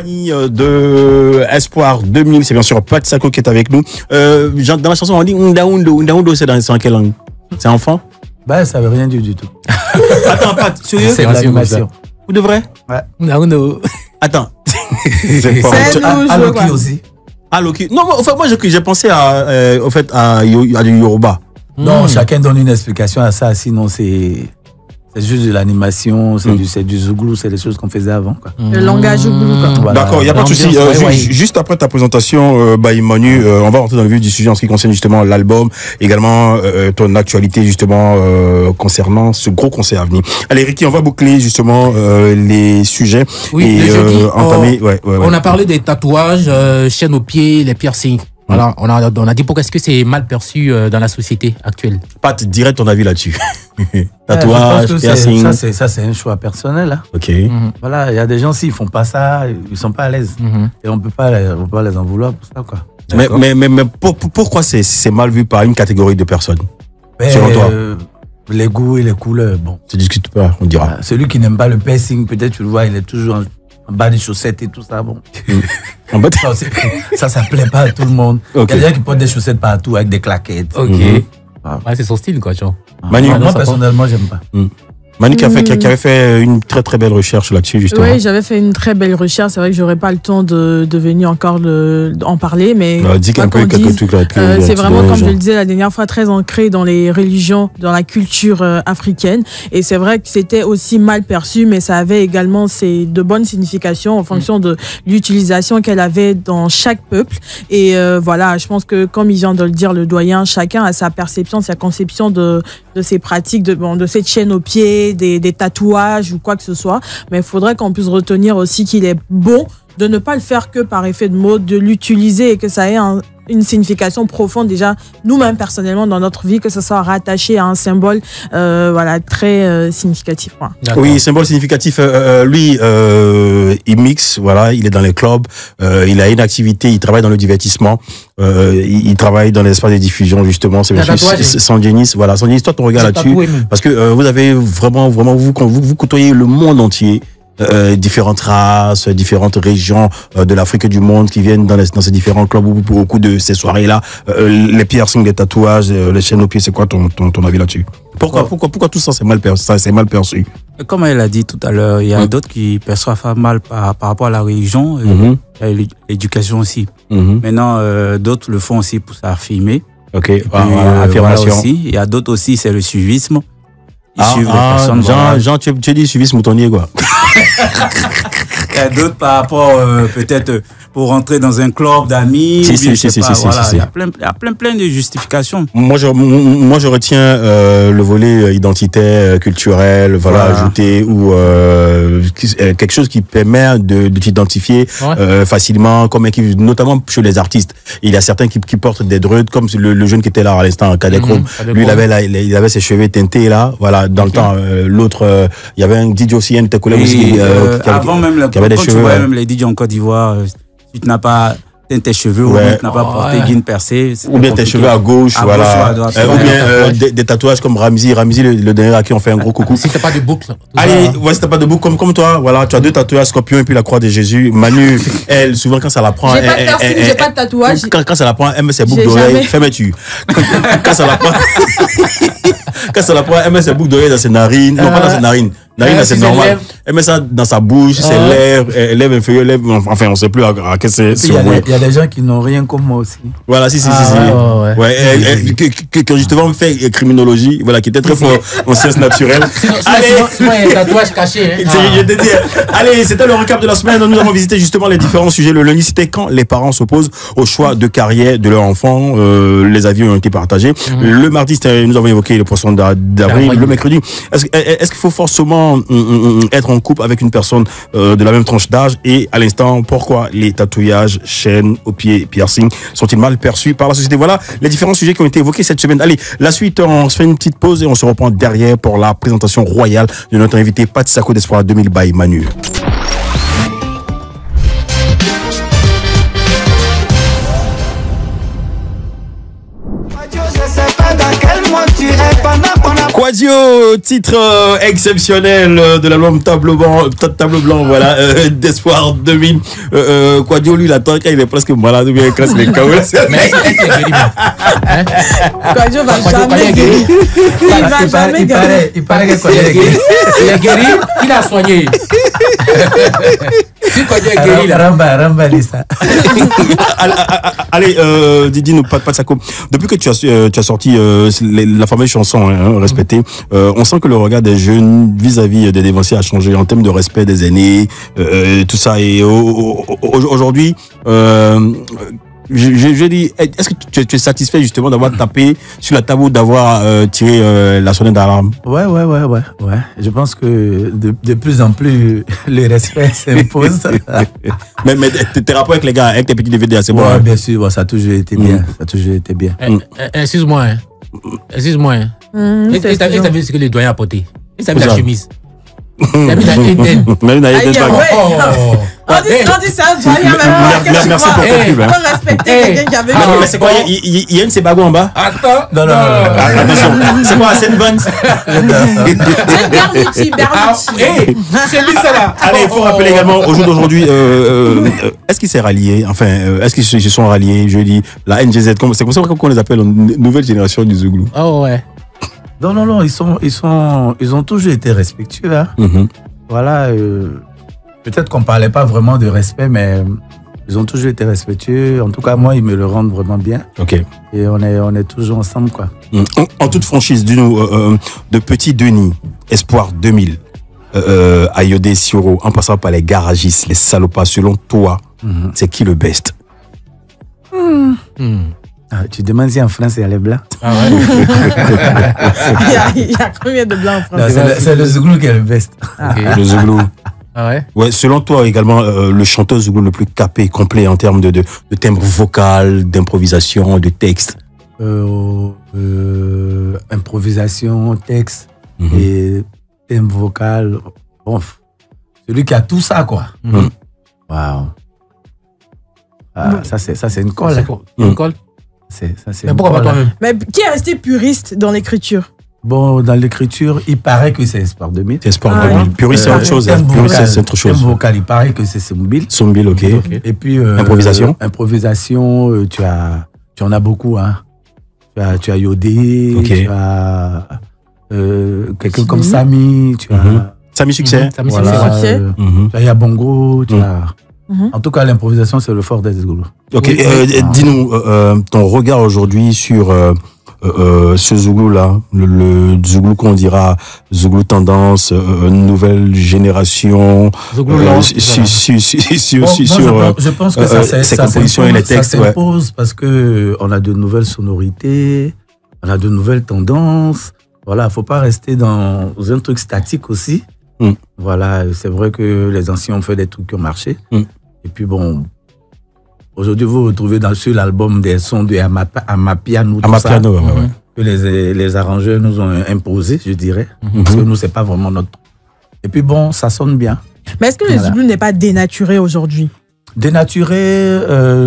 compagnie de Espoir 2000, c'est bien sûr Pat Sako qui est avec nous. Dans la chanson, on dit Ndaundo, c'est dans quelle langue? C'est enfant? Bah, ça veut rien dire du tout. Attends, Pat, sérieux? C'est l'animation. Vous devrez? Ouais. Ndaundo. Attends. C'est nous, Loki aussi. Ah, Loki. Non, enfin, moi, j'ai pensé à du Yoruba. Non, chacun donne une explication à ça, sinon c'est juste de l'animation, c'est du zouglou, c'est des choses qu'on faisait avant. Quoi. Le langage zouglou. Voilà. D'accord, il n'y a pas de souci. Juste après ta présentation, Manu, on va rentrer dans le vif du sujet en ce qui concerne justement l'album, également ton actualité justement concernant ce gros concert à venir. Allez, Ricky, on va boucler justement les sujets. Oui, et le jeudi, entamer. On a parlé des tatouages, chaînes aux pieds, les piercings. Voilà, on a dit pourquoi est-ce que c'est mal perçu dans la société actuelle. Pat, dirais ton avis là-dessus. Tatouage, piercing. Ça c'est un choix personnel. Hein. Ok. Voilà, il y a des gens, s'ils font pas ça, ils sont pas à l'aise. Et on peut pas les en vouloir pour ça, quoi. Mais pourquoi c'est mal vu par une catégorie de personnes, selon toi? Les goûts et les couleurs, bon. Tu discutes pas, on dira. Celui qui n'aime pas le piercing, peut-être tu le vois, il est toujours en bas des chaussettes et tout ça, bon. Ça plaît pas à tout le monde. Okay. Il y a des gens qui portent des chaussettes partout avec des claquettes. Ok. Ouais, c'est son style, quoi, tu vois. Manu, moi, personnellement, j'aime pas. Manu qui avait fait une très très belle recherche là-dessus, justement. Oui, j'avais fait une très belle recherche. C'est vrai que j'aurais pas le temps de venir encore en parler, mais dis un peu quelques trucs là. C'est vraiment, comme je le disais la dernière fois, très ancré dans les religions, dans la culture africaine. Et c'est vrai que c'était aussi mal perçu, mais ça avait également de bonnes significations en fonction de l'utilisation qu'elle avait dans chaque peuple. Et voilà, je pense que, comme il vient de le dire, le doyen, chacun a sa perception, sa conception de ces pratiques, de cette chaîne aux pieds, des tatouages ou quoi que ce soit, mais il faudrait qu'on puisse retenir aussi qu'il est bon de ne pas le faire que par effet de mode, de l'utiliser et que ça ait une signification profonde déjà nous-mêmes personnellement dans notre vie, que ça soit rattaché à un symbole très significatif. Voilà. Oui, symbole significatif. Lui, il mixe, voilà, il est dans les clubs, il a une activité, il travaille dans le divertissement, il travaille dans l'espace de diffusion justement. C'est Sanjenis, voilà. Sanjenis, toi ton regard là-dessus, parce que vous avez vraiment vous côtoyez le monde entier. Différentes races, différentes régions de l'Afrique et du monde qui viennent dans ces différents clubs au cours de ces soirées-là. Les piercings, les tatouages, les chaînes aux pieds, c'est quoi ton avis là-dessus? Pourquoi tout ça c'est mal perçu? Comme elle a dit tout à l'heure, il y a d'autres qui perçoivent mal par rapport à la religion, l'éducation aussi. Maintenant, d'autres le font aussi pour s'affirmer. Ok, affirmation. Aussi. Il y a d'autres aussi, c'est le suivisme. Ils suivent les personnes. Jean, tu dis suivisme moutonnier, quoi. Il y a d'autres par rapport, peut-être, pour rentrer dans un club d'amis. Il y a plein de justifications. Moi, je retiens le volet identitaire, culturel, ajouté, ou quelque chose qui permet de t'identifier facilement, notamment chez les artistes. Il y a certains qui portent des druides, comme le jeune qui était là à l'instant, Cadet Chrome. Lui, il avait ses cheveux teintés là, voilà. Dans le temps, l'autre, il y avait un DJ aussi, un de tes collègues aussi. Avant même, quand tu vois même les DJ en Côte d'Ivoire, si tu n'as pas tes cheveux ou tu n'as pas porté guine percée, ou bien tes cheveux à gauche, ou bien des tatouages comme Ramzi, le dernier à qui on fait un gros coucou. Si t'as pas de boucle. Allez, si t'as pas de boucle comme toi, voilà, tu as 2 tatouages, Scorpion et puis la croix de Jésus. Manu, elle, souvent quand ça la prend, j'ai pas de tatouage. Quand ça la prend, elle met ses boucles d'oreilles, ferme-tu. Quand ça la prend, elle met ses boucles d'oreilles dans ses narines, non pas dans ses narines. C'est normal. Elle met ça dans sa bouche, ses lèvres, lèvres inférieures, enfin, on sait plus à quel c'est. Il y a des gens qui n'ont rien comme moi aussi. Voilà, si. Qui ont justement fait criminologie, voilà, qui était très fort en sciences naturelles. Sinon, il y a un tatouage caché. Allez, c'était le recap de la semaine. Nous avons visité justement les différents sujets. Le lundi, c'était quand les parents s'opposent au choix de carrière de leur enfant. Les avis ont été partagés. Le mardi, nous avons évoqué le poisson d'avril. Le mercredi, est-ce qu'il faut forcément être en couple avec une personne de la même tranche d'âge? Et à l'instant, pourquoi les tatouages, chaînes aux pieds, piercing sont-ils mal perçus par la société? Voilà les différents sujets qui ont été évoqués cette semaine. Allez, la suite, on se fait une petite pause et on se reprend derrière pour la présentation royale de notre invité Pat Sako d'Espoir 2000 by Manu. Je sais pas dans quel mois tu es pendant Quadio, titre exceptionnel de l'album Tableau Blanc, voilà, d'Espoir 2000. Quadio, lui, il attend quand il est presque malade, ou bien il casse les KO. Mais est-ce qu'il est guéri, hein? Quadio va jamais guérir. Il va jamais guérir. Il paraît que Quadio est guéri. Il est guéri, il a soigné. Si Quadio est guéri, là. Ramba, Lisa. Allez, dis-nous, Patsako, depuis que tu as sorti la fameuse chanson respectée, on sent que le regard des jeunes vis-à-vis des dévanciers a changé en termes de respect des aînés, tout ça. Et aujourd'hui, je dis, est-ce que tu es satisfait justement d'avoir tapé sur la table, d'avoir tiré la sonnette d'alarme? Ouais. Je pense que de plus en plus, le respect s'impose. mais tes rapports avec les gars, avec tes petits DVD, c'est bon? Ouais, bien sûr, ça a toujours été bien. Ça a toujours été bien. Excuse-moi, hein. Excuse-moi, hein. Et t'as vu ce que les doyens a porté? Et t'as vu la chemise? T'as vu la Eden? On dit ça, merci pour ton pub. On respecter quelqu'un qui avait Mais c'est quoi, il y a une Sebago en bas? Attends. Non. Attention, c'est quoi, c'est une vanne? c'est Berluti. J'ai mis ça là. Allez, il faut rappeler également, au jour d'aujourd'hui, est-ce qu'ils s'est rallié? Enfin, est-ce qu'ils se sont ralliés? Je dis, la NGZ, c'est comme ça qu'on les appelle, nouvelle génération du Zouglou. Oh ouais. Non, ils ont toujours été respectueux. Hein. Voilà, peut-être qu'on parlait pas vraiment de respect, mais ils ont toujours été respectueux. En tout cas, moi, ils me le rendent vraiment bien. Ok. Et on est toujours ensemble, quoi. En toute franchise, dis-nous, de Petit Denis, Espoir 2000, à Yodé Sioro, en passant par les garagistes, les salopas, selon toi, c'est qui le best? Tu demandes si en France, il y a les blancs. Ah ouais. Il y a combien de blancs en France? C'est le Zouglou qui est le best. Okay. Le Zouglou. Ah ouais. Ouais, selon toi également, le chanteur Zouglou le plus capé, complet en termes de timbre vocal, d'improvisation, de texte. Improvisation, texte et timbre vocal. Bon, celui qui a tout ça, quoi. Waouh. Ça, c'est une colle. Une colle. Mais pourquoi pas toi-même? Mais qui est resté puriste dans l'écriture? Bon, dans l'écriture, il paraît que c'est Espoir 2000. C'est Espoir 2000. Puriste, c'est autre chose. Puriste, c'est autre chose. Vocal, il paraît que c'est Sombil. Sombil, ok. Et puis, improvisation. Improvisation, tu en as beaucoup, hein. Tu as Yodé, tu as quelqu'un comme Samy, tu as Samy Succès. Samy Succès. Tu as Yabongo, tu as. En tout cas, l'improvisation, c'est le fort des Zouglous. Ok, dis-nous, ton regard aujourd'hui sur ce Zouglou-là, le Zouglou qu'on dira Zouglou tendance, nouvelle génération, je pense que ses compositions et les textes. Ça s'impose parce que on a de nouvelles sonorités, on a de nouvelles tendances. Voilà, faut pas rester dans un truc statique aussi. Voilà, c'est vrai que les anciens ont fait des trucs qui ont marché. Et puis bon, aujourd'hui, vous retrouvez sur l'album des sons de Amapiano, que les arrangeurs nous ont imposé, je dirais. Parce que nous, c'est pas vraiment notre... Et puis bon, ça sonne bien. Mais est-ce que le Zouglou n'est pas dénaturé aujourd'hui? Dénaturé,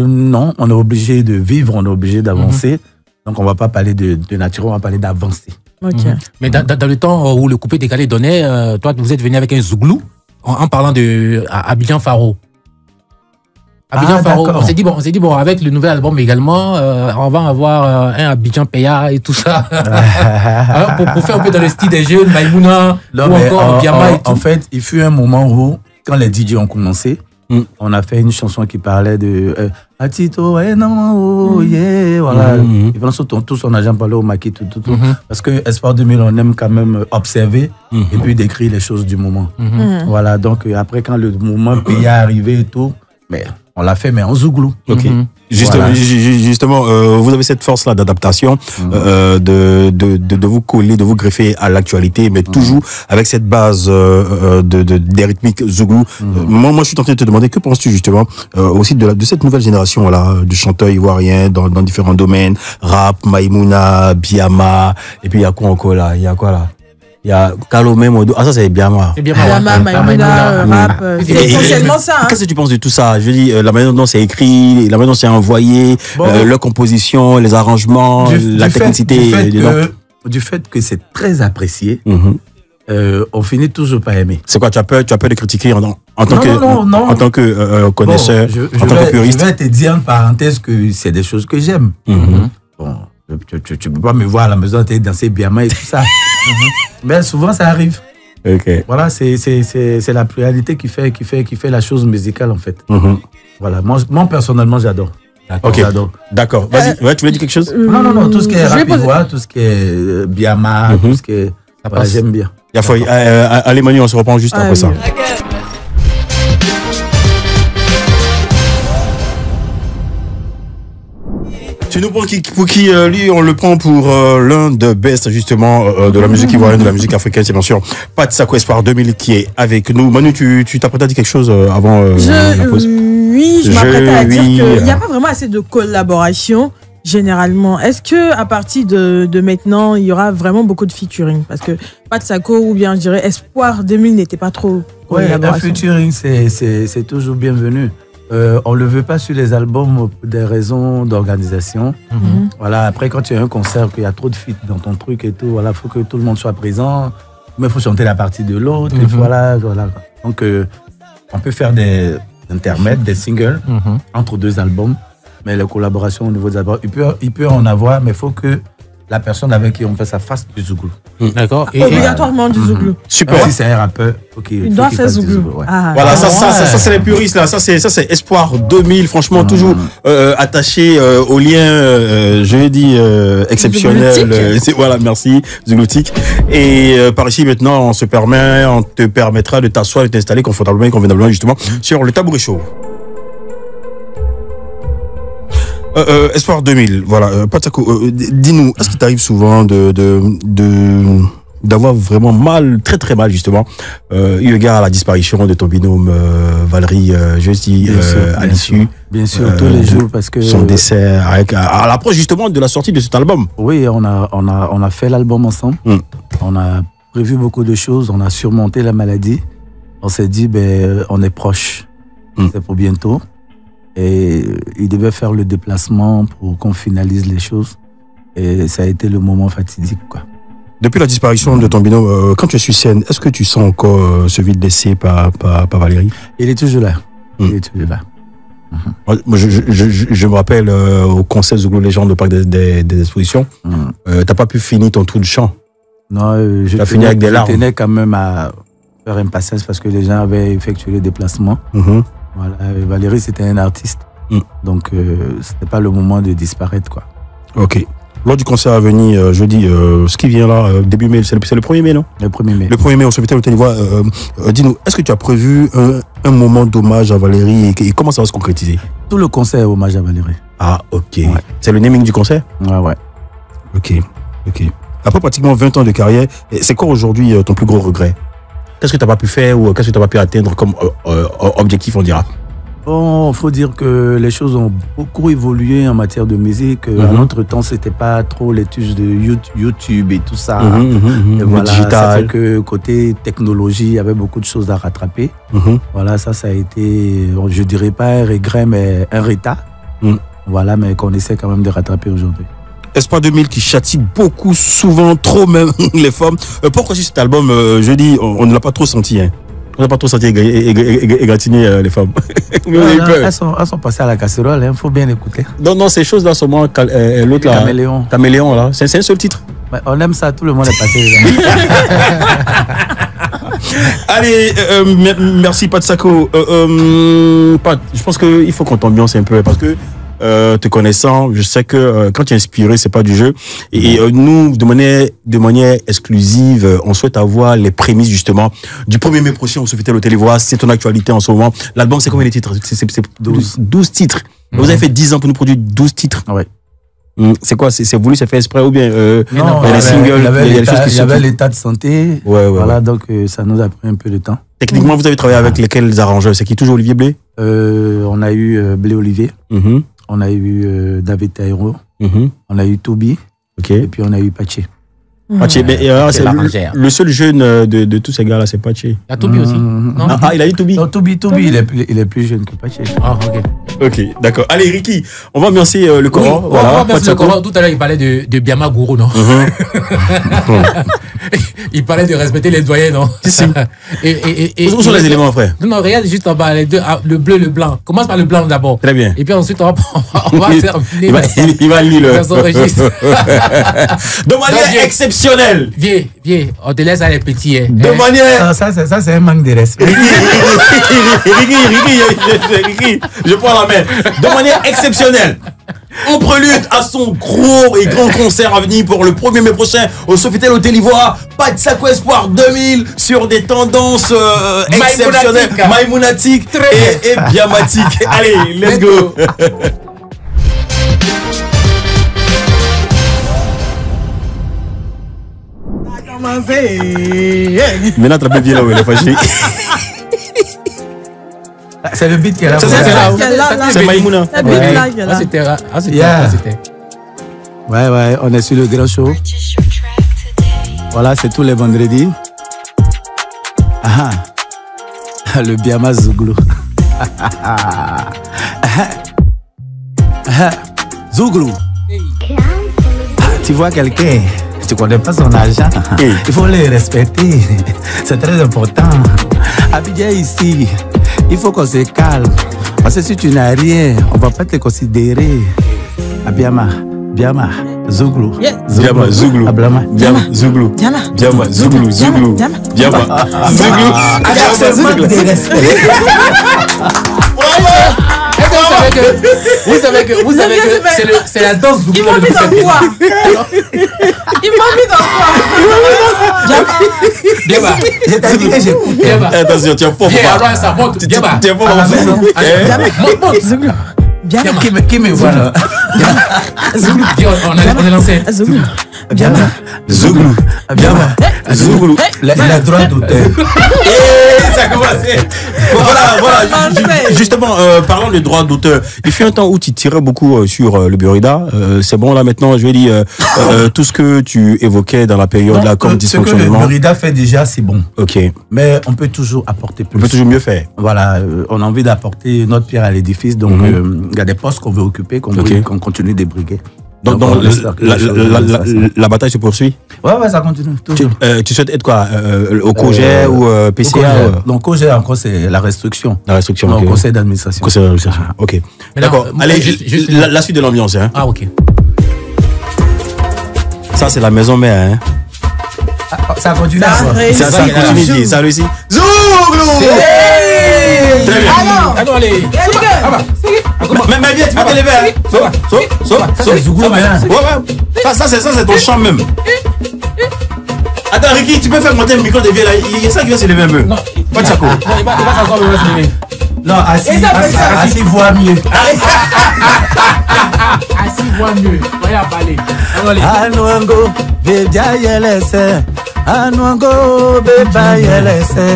non. On est obligé de vivre, on est obligé d'avancer. Donc on va pas parler de dénaturé, on va parler d'avancer. Okay. Mais dans le temps où le coupé décalé donnait, toi, vous êtes venu avec un Zouglou en parlant de Abidjan Faro. Faro. On s'est dit bon, avec le nouvel album également, on va avoir un Abidjan Peya et tout ça. Alors, pour faire un peu dans le style des jeunes, Maïmouna, ou encore Biama et tout. En fait, il fut un moment où, quand les DJ ont commencé, on a fait une chanson qui parlait de Atito, non, yeah, voilà. Ils vont surtout tous son agent parler au maquis, tout. Parce que Espoir 2000, on aime quand même observer et puis décrire les choses du moment. Voilà, donc après, quand le moment pays est arrivé et tout, mais on l'a fait, mais en Zouglou. Ok. Justement, vous avez cette force-là d'adaptation, de vous coller, de vous greffer à l'actualité, mais toujours avec cette base des rythmiques Zouglou. Moi, je suis tenté de te demander, que penses-tu justement aussi de cette nouvelle génération-là, de chanteurs ivoiriens dans différents domaines, rap, Maïmouna, Biama, et puis il y a quoi encore là? Il y a quoi là? Il y a Kalomé, Modo. Ah, ça, c'est Biama. C'est bien Biama, Maïmouna, rap. C'est essentiellement ça. Hein. Qu'est-ce que tu penses de tout ça? Je dis, la manière dont c'est écrit, la manière dont c'est envoyé, leur composition, les arrangements, la technicité. Du fait que c'est très apprécié, on finit toujours par aimer. C'est quoi, tu as peur de critiquer en tant que connaisseur, en tant que puriste? Je vais te dire en parenthèse que c'est des choses que j'aime. Bon, tu peux pas me voir à la maison danser Biama et tout ça. Mais souvent ça arrive. Okay. Voilà, c'est la pluralité qui fait la chose musicale en fait. Voilà, moi personnellement j'adore. Ok, d'accord. Vas-y, ouais, tu voulais dire quelque chose? Non, tout ce qui est rap, tout ce qui est Biama, tout ce qui est... Voilà, j'aime bien. Allez Manu, on se reprend juste après ça. Tu nous prends pour qui lui, on le prend pour l'un des best justement de la musique ivoirienne, de la musique africaine, c'est bien sûr Pat Sako Espoir 2000 qui est avec nous. Manu, tu t'apprêtes à dire quelque chose avant la pause? Oui, je m'apprête à dire qu'il n'y a pas vraiment assez de collaboration généralement. Est-ce que à partir de maintenant, il y aura vraiment beaucoup de featuring? Parce que Pat Sako ou bien je dirais Espoir 2000 n'était pas trop collaboration. Le featuring, c'est toujours bienvenu. On ne le veut pas sur les albums pour des raisons d'organisation. Voilà, après, quand tu as un concert, qu'il y a trop de feats dans ton truc et tout, voilà, il faut que tout le monde soit présent. Mais il faut chanter la partie de l'autre. Voilà. Donc, on peut faire des intermèdes, des singles entre deux albums. Mais les collaborations au niveau des albums, il peut en avoir, mais il faut que la personne avec qui on fait ça fasse du zouglou. D'accord. Obligatoirement du zouglou. Super. Si c'est un rappeur, il doit faire zouglou. Ouais. Voilà, ça c'est les puristes là. Ça c'est Espoir 2000. Franchement, toujours attaché au lien, je vais dire exceptionnel. Voilà, merci zougloutique. Et par ici maintenant, on te permettra de t'asseoir et de t'installer convenablement justement sur le tabouret chaud. Espoir 2000, voilà. Pat Sako, dis-nous, est-ce qu'il t'arrive souvent d'avoir vraiment mal, très très mal justement, eu égard à la disparition de ton binôme Valérie, à l'issue? Bien sûr, tous les jours, parce que son décès, à l'approche justement de la sortie de cet album. Oui, on a fait l'album ensemble. On a prévu beaucoup de choses, on a surmonté la maladie. On s'est dit, on est proche, c'est pour bientôt. Et il devait faire le déplacement pour qu'on finalise les choses. Et ça a été le moment fatidique, quoi. Depuis la disparition de ton binôme, quand tu es sur scène, est-ce que tu sens encore ce vide laissé par Valérie? Il est toujours là. Il est toujours là. Moi, je me rappelle au concert Zouglou Légende au Parc des Expositions, t'as pas pu finir ton tour de chant. Non, je tenais quand même à faire un passage parce que les gens avaient effectué le déplacement. Voilà, Valérie, c'était un artiste. Donc, c'était pas le moment de disparaître, quoi. Ok. Lors du concert à venir, jeudi, ce qui vient là, début mai, c'est le 1er mai, non? Le 1er mai. Le 1er mai, au Sofitel Hôtel d'Ivoire. Dis-nous, est-ce que tu as prévu un moment d'hommage à Valérie et comment ça va se concrétiser? Tout le concert est hommage à Valérie. Ah, ok. Ouais. C'est le naming du concert? Ouais. Ok. Après pratiquement 20 ans de carrière, c'est quoi aujourd'hui ton plus gros regret? Qu'est-ce que tu n'as pas pu faire ou qu'est-ce que tu n'as pas pu atteindre comme objectif, on dira? Bon, il faut dire que les choses ont beaucoup évolué en matière de musique. À notre temps, c'était pas trop les touches de YouTube et tout ça. Et voilà, digital. Ça fait que côté technologie, il y avait beaucoup de choses à rattraper. Voilà, ça a été, je dirais pas un regret, mais un retard. Voilà, mais qu'on essaie quand même de rattraper aujourd'hui. Espoir 2000 qui châtie beaucoup, souvent, trop même les femmes. Pourquoi sur cet album, je dis, on ne l'a pas trop senti, hein? On n'a pas trop senti égratigner les femmes. Elles sont passées à la casserole, il faut bien écouter. Non, ces choses-là sont moins. L'autre là. Caméléon, là. C'est un seul titre. Mais on aime ça, tout le monde est passé. Allez, merci Pat Sako. Pat, je pense qu'il faut qu'on t'ambiance un peu parce que. Te connaissant, je sais que quand tu es inspiré, c'est pas du jeu. Et nous, de manière exclusive, on souhaite avoir les prémices justement du 1er mai prochain au Sofitel Hôtel d'Ivoire. C'est ton actualité en ce moment. L'album, c'est combien de titres? C'est 12 titres. Vous avez fait 10 ans pour nous produire 12 titres. Ouais. C'est quoi? C'est voulu, c'est fait exprès ou bien non, il y a les singles, il y avait l'état de santé. Voilà, donc ça nous a pris un peu de temps. Techniquement, vous avez travaillé avec lesquels arrangeurs? C'est qui? Toujours Olivier Blé? On a eu Blé Olivier. On a eu David Taïro, on a eu Toby, et puis on a eu Paché. Pache, mais c'est l'arrangère. le seul jeune de tous ces gars-là, c'est Pache. Il y a Tobi aussi. Non? Ah, il a dit Tobi. Non, Tobi, il est plus jeune que Pache. Ah, ok. Ok, d'accord. Allez, Ricky, on va remercier le Coran. Oui, on va remercier le Coran. Tout à l'heure, il parlait de Biama Gourou, non? Il parlait de respecter les doyens, non? Si. Où sont les éléments, frère? Non, regarde juste en bas, les deux, le bleu, le blanc. Commence par le blanc d'abord. Très bien. Et puis ensuite, on va terminer. Il va lire dans son registre. De manière exceptionnelle. Viens, on te laisse à les petits. Hein. De manière. Ça, c'est un manque de respect. Ricky, je prends la main. De manière exceptionnelle. On prélude à son gros et grand concert à venir pour le 1er mai prochain au Sofitel Hôtel Ivoire. Patsako Espoir 2000 sur des tendances exceptionnelles, maïmounatiques et biamatiques. Allez, let's go. Maintenant, tu as bien là où il est fâché. C'est le beat qui est là. C'est Maïmouna. C'était. Ouais, on est sur le grand show. Voilà, c'est tous les vendredis. Le Biama Zouglou. Zouglou. Tu vois quelqu'un, tu connais pas son argent. Il faut le respecter. C'est très important. Abidjan ici, il faut qu'on se calme. Parce que si tu n'as rien, on va pas te considérer. Biama Zouglou. Biama Zouglou. Ablama. Biama Zouglou. Biama Zouglou. Biama Zouglou. Vous savez que c'est la danse Zouglou. Il m'a mis dans quoi? Biama. Je t'ai dit que j'écoute. Attention, tu es fort. Viens, ça monte. Biama. Tu es fort. Monte. Qui me voit là? On est lancé. Zouglou. Zouglou. La droite d'auteur. Ça a commencé. Voilà. Justement, parlant de droit d'auteur, il fut un temps où tu tirais beaucoup sur le Burida. C'est bon, là maintenant, je vais dire tout ce que tu évoquais dans la période là comme dysfonctionnement. Ce que le Burida fait déjà, c'est bon. Ok. Mais on peut toujours apporter plus. On peut toujours mieux faire. Voilà, on a envie d'apporter notre pierre à l'édifice. Donc, il y a des postes qu'on veut occuper, qu'on continue de briguer. Donc la bataille se poursuit. Ouais, ça continue. Tu souhaites être quoi au COGER ou PCA? Donc, COGER, encore, c'est la restriction. La restriction, non, ok. Conseil d'administration. Conseil d'administration, ok. D'accord. Allez, juste la suite de l'ambiance. Hein. Ah, ok. Ça, c'est la maison mère. Hein. Ça continue. Ça continue. Ça réussit. Zouglou! Très bien. Alors, allez. Mais viens, tu peux te lever. C'est Zouglou, Ça, c'est ton chant même. Attends, Ricky, tu peux faire monter le micro de vieux là. Il y a ça qui va se lever un peu. Non, pas de saco. Il va s'asseoir, il va se lever. Non, assis voit mieux. Assis voit mieux. Voyez à parler. Anuango, bébia yelese. Anuango, bébia yelese.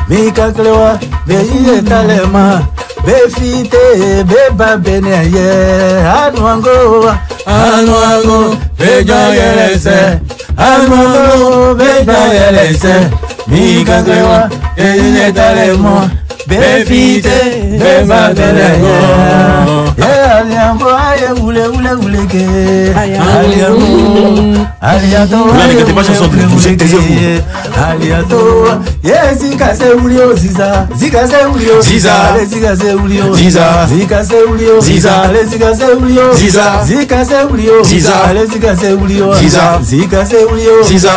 Mika klewa, beyi talema. Befite, beba beneye. Anuango, bébia yelese. Anuango, bébia yelese. Mika klewa, beyi talema. Befite, beba beneye. Aliango, aye ule ke. Aliato, Aliato, zika se ulio ziza, zika se ulio ziza, zika se ulio ziza, zika se ulio ziza, zika se ulio ziza, zika se ulio ziza, zika se ulio ziza, zika se ulio ziza,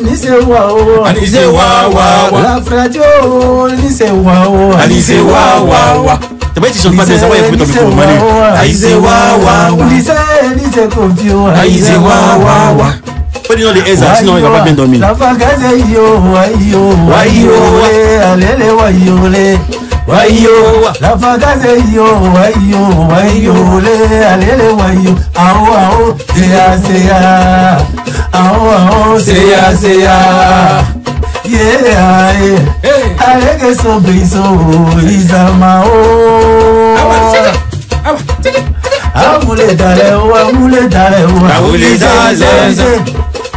nise wao, nise wao, la fradio, nise wao, nise wao. T'as pas dit sur le pas des envoyés pour ton micro, Manu. Aïe, waouh, lise confio, aïe, waouh. Pas dire les aises, sinon il va pas bien dormir. La fagaze wayo, alele wayo, la fagaze wayo, alele wayo, ao, sea, ao, sea. Yeah, alege so biso izamao. Amule dale,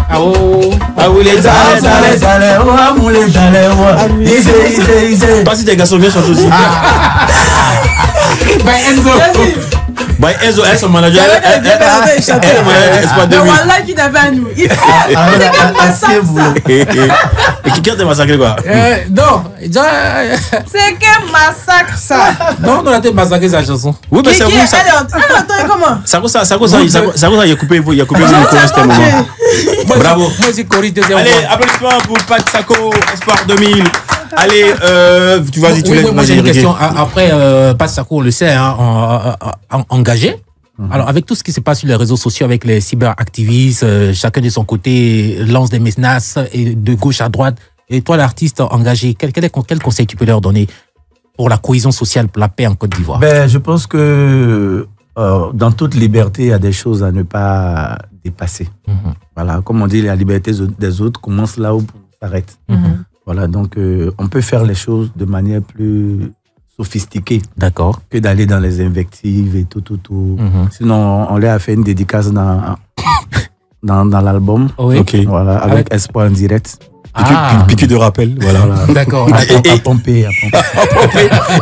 Ah oh. Ah oui, les Pas si des garçons viennent chanter aussi. Bah Enzo, son manager. Mais voilà qui n'avait à nous. Et qui garde des massacres quoi? Non, c'est quel massacre ça? non, on a été massacré sa chanson. Oui, mais c'est vous ça. Attends, comment? Ça il a coupé le micro à ce moment. Bravo. Moi, c'est Coris deuxième. Allez, applaudissements pour Pat Sako, Espoir 2000. Allez, tu vas-y, tu laisses. Moi, j'ai une question. Après, Pat Sako, on le sait, engagé. Alors, avec tout ce qui se passe sur les réseaux sociaux, avec les cyberactivistes, chacun de son côté lance des menaces et de gauche à droite. Et toi, l'artiste engagé, quel conseil tu peux leur donner pour la cohésion sociale, pour la paix en Côte d'Ivoire? Je pense que dans toute liberté, il y a des choses à ne pas dépasser. Voilà, comme on dit, la liberté des autres commence là où on s'arrête. Voilà, donc on peut faire les choses de manière plus sophistiquée. D'accord. Que d'aller dans les invectives et tout. Sinon, on leur a fait une dédicace dans l'album. Oui. Ok. Voilà, avec Espoir en direct. Piqûre de rappel, voilà. D'accord. À pomper.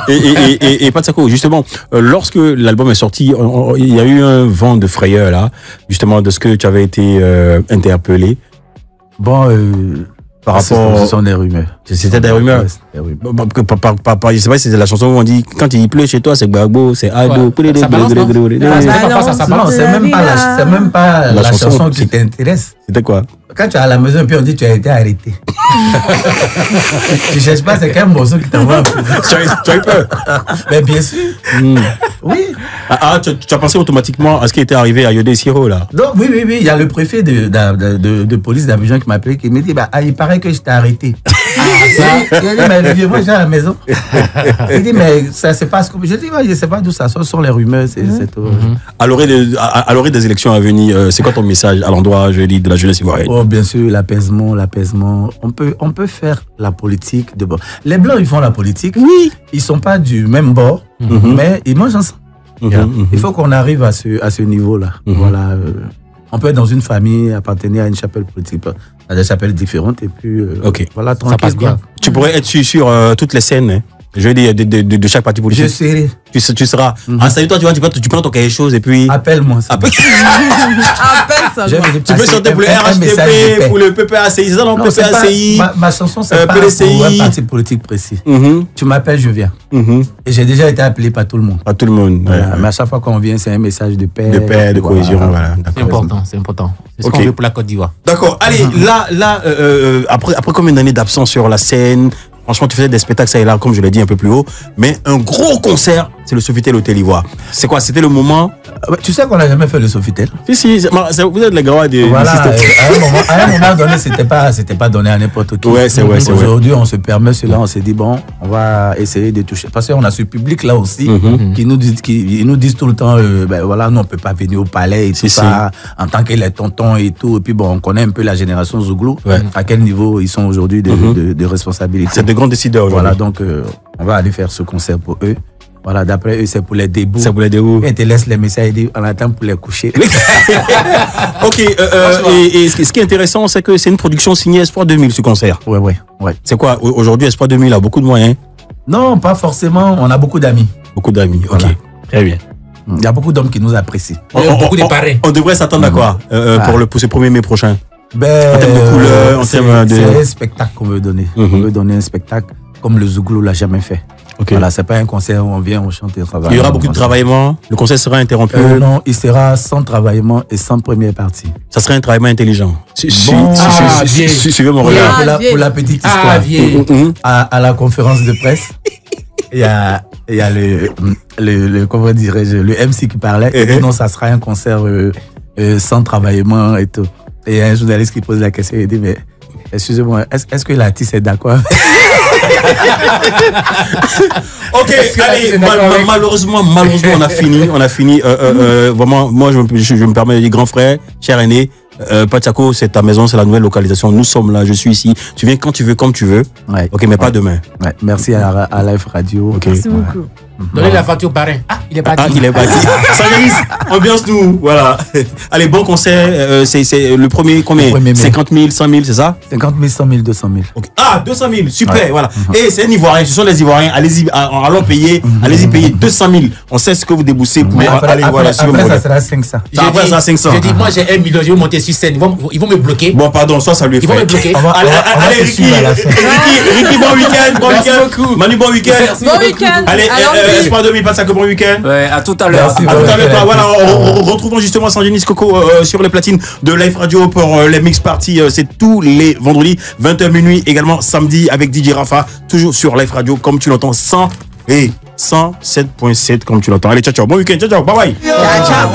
Et Pat Sako, justement, lorsque l'album est sorti, il y a eu un vent de frayeur là, justement de ce que tu avais été interpellé. Par rapport. Ce sont des rumeurs. C'était des rumeurs. Je sais pas si c'est la chanson où on dit quand il pleut chez toi, c'est Gbagbo, c'est Ado. Ça balance, non, c'est même pas la chanson qui t'intéresse. C'était quoi? Quand tu es à la maison et puis on dit tu as été arrêté. Tu cherches pas, c'est quel morceau qui t'envoie un peu. Tu as eu peur? Mais bien sûr. Oui. Tu as pensé automatiquement à ce qui était arrivé à Yodé Siro là? Donc, oui. Il y a le préfet de police d'Abidjan qui m'a appelé, qui me dit il paraît que je t'ai arrêté. Il dit, mais vieux, moi j'ai à la maison. Il dit, mais ça c'est pas ce que. Je dis, je sais pas d'où ça sort, ce sont les rumeurs. C'est tout. À l'orée des élections à venir, c'est quoi ton message à l'endroit, je dis, de la jeunesse ivoirienne? Bien sûr, l'apaisement. On peut faire la politique de bord. Les Blancs, ils font la politique. Oui. Ils sont pas du même bord, mais ils mangent ensemble. Il faut qu'on arrive à ce niveau-là. Voilà. On peut être dans une famille, appartenir à une chapelle politique, à des chapelles différentes, et puis voilà, tranquille. Ça passe bien. Tu pourrais être sur toutes les scènes, hein. Je veux dire, de chaque parti politique. Je serai. Tu seras. Salut, toi, tu prends ton quelque chose et puis. Appelle-moi. Appelle ça. Tu peux chanter pour le RHDP, pour le PPACI. C'est ça, non, PPACI. Ma chanson, c'est pas pour un parti politique précis. Tu m'appelles, je viens. Et j'ai déjà été appelé par tout le monde. Par tout le monde. Mais à chaque fois qu'on vient, c'est un message de paix. De paix, de cohésion. Voilà. C'est important. C'est ce qu'on veut pour la Côte d'Ivoire. D'accord. Allez, là, après combien d'années d'absence sur la scène? Franchement, tu faisais des spectacles, ça et là, comme je l'ai dit un peu plus haut. Mais un gros concert, c'est le Sofitel Hôtel Ivoire. C'est quoi? C'était le moment. Tu sais qu'on n'a jamais fait le Sofitel? Si, vous êtes les gars de. Voilà, à un moment donné, c'était pas donné à n'importe qui. Ouais, c'est vrai. Aujourd'hui, on se permet cela, on s'est dit, bon, on va essayer de toucher. Parce qu'on a ce public-là aussi, qui nous disent tout le temps, voilà, nous, on peut pas venir au palais et tout ça, en tant que les tontons et tout. Et puis, bon, on connaît un peu la génération Zouglou, à quel niveau ils sont aujourd'hui de responsabilité. C'est de grands décideurs aujourd'hui. Voilà, donc, on va aller faire ce concert pour eux. Voilà, d'après eux, c'est pour les débouts. C'est pour les débouts. Et ils te laissent les messages et disent, on attend pour les coucher. Ok, et ce qui est intéressant, c'est que c'est une production signée Espoir 2000, ce concert. Ouais. C'est quoi? Aujourd'hui, Espoir 2000 a beaucoup de moyens? Non, pas forcément. On a beaucoup d'amis. Beaucoup d'amis, voilà. Ok. Très bien. Il y a beaucoup d'hommes qui nous apprécient. Beaucoup de pareils. On devrait s'attendre à quoi pour ce 1er mai prochain? En termes de couleurs, en termes de... C'est un spectacle qu'on veut donner. On veut donner un spectacle comme le Zouglou l'a jamais fait. Okay. Voilà, c'est pas un concert où on vient, on chante et on travaille. Il y aura beaucoup de travaillement. Le concert sera interrompu. Non, il sera sans travaillement et sans première partie. Ça sera un travaillement intelligent. Suivez mon regard. Pour la petite histoire. À la conférence de presse, il y a le comment dirais-je, le MC qui parlait. Et dit non, ça sera un concert sans travaillement et tout. Et il y a un journaliste qui pose la question et dit mais excusez-moi, est-ce que l'artiste est d'accord? Ok, allez, malheureusement, on a fini. Vraiment, moi, je me permets de dire, grand frère, cher aîné, Pat Sako, c'est ta maison, c'est la nouvelle localisation. Nous sommes là, je suis ici. Tu viens quand tu veux, comme tu veux. Ouais. Ok, mais pas demain. Ouais. Merci à Live Radio. Okay. Merci beaucoup. Donnez la facture au parrain. Ah, il est parti. Ah, il est parti. Sanjanis, ambiance-nous. Voilà. Allez, bon concert. C'est le premier, combien? 50 000, 100 000, c'est ça? 50 000, 100 000, 200 000. Okay. Ah, 200 000, super, voilà. Et c'est un Ivoirien, ce sont les Ivoiriens. Allez-y, allons payer, allez-y payer 200 000. On sait ce que vous déboussez pour aller voir sur le Après, ça sera 500. Après, ça sera 500. J'ai dit, moi, j'ai 1 million, je vais monter sur scène. Ils vont me bloquer. Bon, pardon, ça lui est fait. Ils vont me bloquer. Allez, Ricky, bon week-end, bon Merci week-end. beaucoup. Manu, bon week-end. Bon week-end. Allez, Espoir 2000, passe à bon week-end. Ouais, à tout à l'heure. À tout à l'heure. Voilà, retrouvons justement Sanjanis Coco sur les platines de Live Radio pour les mix parties. C'est tous les vendredis, 20h minuit, également samedi avec DJ Rafa, toujours sur Live Radio, comme tu l'entends, 107.7 comme tu l'entends. Allez, ciao, ciao. Bon week-end, ciao, ciao. Bye bye. Ciao, ciao.